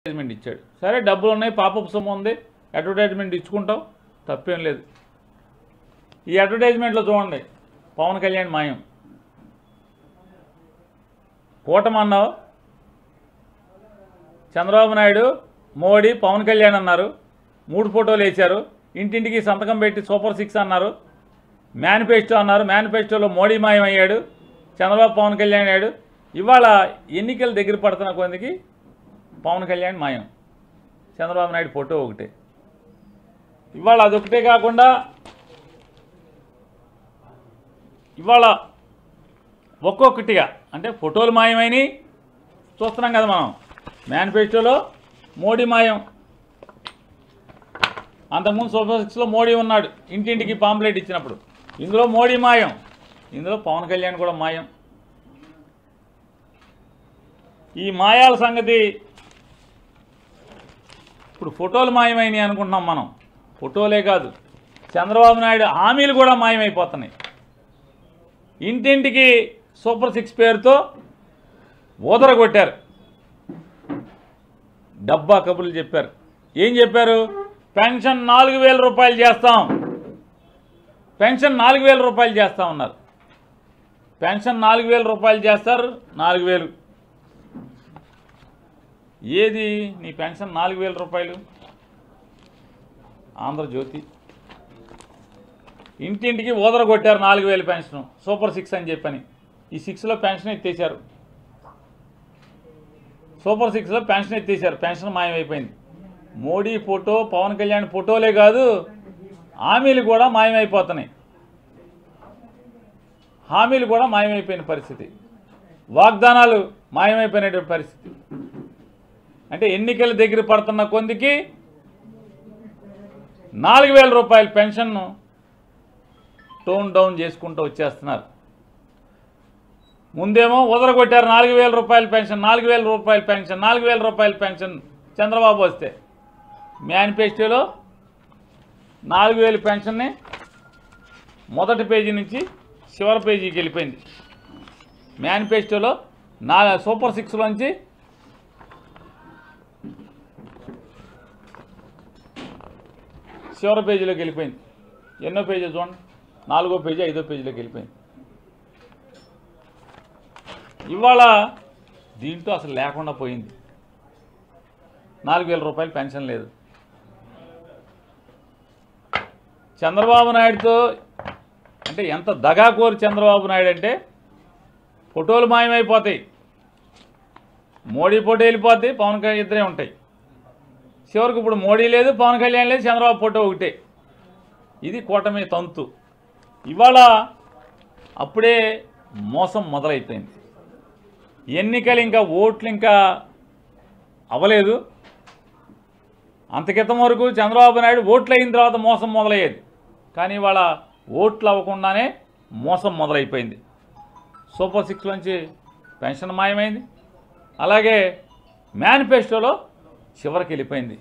Advertisement ఇచ్చాడు. సరే డబ్బులు ఉన్నాయి, పాపప్ సొమ్ము ఉంది, అడ్వర్టైజ్మెంట్ ఇచ్చుకుంటాం, తప్పేం లేదు. ఈ అడ్వర్టైజ్మెంట్లో చూడండి, పవన్ కళ్యాణ్ మాయం. కూటమి అన్నావు, చంద్రబాబు నాయుడు, మోడీ, పవన్ కళ్యాణ్ అన్నారు, 3 ఫోటోలు వేశారు, ఇంటింటికి సంతకం పెట్టి సూపర్ 6 అన్నారు, మేనిఫెస్టో అన్నారు, మేనిఫెస్టోలో మోడీ మాయం అయ్యాడు, చంద్రబాబు పవన్ కళ్యాణ్ అయ్యాడు. ఇవాళ ఎన్నికలు దగ్గర పడుతున్న కొందికి పవన్ కళ్యాణ్ మాయం, చంద్రబాబు నాయుడు ఫోటో ఒకటే. ఇవాళ అదొకటే కాకుండా ఇవాళ ఒక్కొక్కటిగా అంటే ఫోటోలు మాయమైనవి చూస్తున్నాం కదా మనం. మేనిఫెస్టోలో మోడీ మాయం, అంతకుముందు సూపర్ 6లో మోడీ ఉన్నాడు, ఇంటింటికి పాంప్లెట్ ఇచ్చినప్పుడు. ఇందులో మోడీ మాయం, ఇందులో పవన్ కళ్యాణ్ కూడా మాయం. ఈ మాయాల సంగతి ఇప్పుడు ఫోటోలు మాయమైనవి అనుకుంటున్నాం మనం. ఫోటోలే కాదు, చంద్రబాబు నాయుడు హామీలు కూడా మాయమైపోతున్నాయి. ఇంటింటికి సూపర్ 6 పేరుతో ఊదరగొట్టారు, డబ్బా కబుర్లు చెప్పారు. ఏం చెప్పారు? పెన్షన్ 4000 రూపాయలు చేస్తాం, పెన్షన్ 4000 రూపాయలు చేస్తా ఉన్నారు. పెన్షన్ 4000 రూపాయలు చేస్తారు, 4000. ఏది నీ పెన్షన్ 4000 రూపాయలు? ఆంధ్రజ్యోతి ఇంటింటికి ఊదరగొట్టారు 4000 పెన్షన్, సూపర్ 6 అని చెప్పని. ఈ 6లో పెన్షన్ ఎత్తేసారు, సూపర్ 6లో పెన్షన్ ఎత్తేసారు, పెన్షన్ మాయమైపోయింది. మోడీ ఫోటో, పవన్ కళ్యాణ్ ఫోటోలే కాదు, హామీలు కూడా మాయమైపోతున్నాయి. హామీలు కూడా మాయమైపోయిన పరిస్థితి, వాగ్దానాలు మాయమైపోయినటువంటి పరిస్థితి. అంటే ఎన్నికల దగ్గర పడుతున్న కొందికి 4000 రూపాయల పెన్షన్ను టోన్ డౌన్ చేసుకుంటూ వచ్చేస్తున్నారు. ముందేమో వదలగొట్టారు 4000 రూపాయల పెన్షన్, 4000 రూపాయల పెన్షన్, 4000 రూపాయల పెన్షన్ చంద్రబాబు వస్తే. మేనిఫెస్టోలో 4000 పెన్షన్ని మొదటి పేజీ నుంచి చివరి పేజీకి వెళ్ళిపోయింది. మేనిఫెస్టోలో సూపర్ 6లోంచి చివరి పేజీలోకి వెళ్ళిపోయింది. ఎన్నో పేజీ చూడండి, 4వ పేజీ 5వ పేజీలోకి వెళ్ళిపోయింది. ఇవాళ దీంట్లో అసలు లేకుండా పోయింది, 4000 రూపాయలు పెన్షన్ లేదు. చంద్రబాబు నాయుడుతో అంటే ఎంత దగాకోరు చంద్రబాబు నాయుడు అంటే, ఫోటోలు మాయమైపోతాయి, మోడీ ఫోటో వెళ్ళిపోతాయి, పవన్ కళ్యాణ్ ఇద్దరే ఉంటాయి. చివరికి ఇప్పుడు మోడీ లేదు, పవన్ కళ్యాణ్ లేదు, చంద్రబాబు ఫోటో ఒకటే. ఇది కూటమి తంతు. ఇవాళ అప్పుడే మోసం మొదలైపోయింది. ఎన్నికలు ఇంకా ఓట్లు ఇంకా అవ్వలేదు. అంతకితం వరకు చంద్రబాబు నాయుడు ఓట్లు అయిన తర్వాత మోసం మొదలయ్యేది. కానీ ఇవాళ ఓట్లు అవ్వకుండానే మోసం మొదలైపోయింది. సూపర్ 6లోంచి పెన్షన్ మాయమైంది, అలాగే మేనిఫెస్టోలో చివరికి వెళ్ళిపోయింది.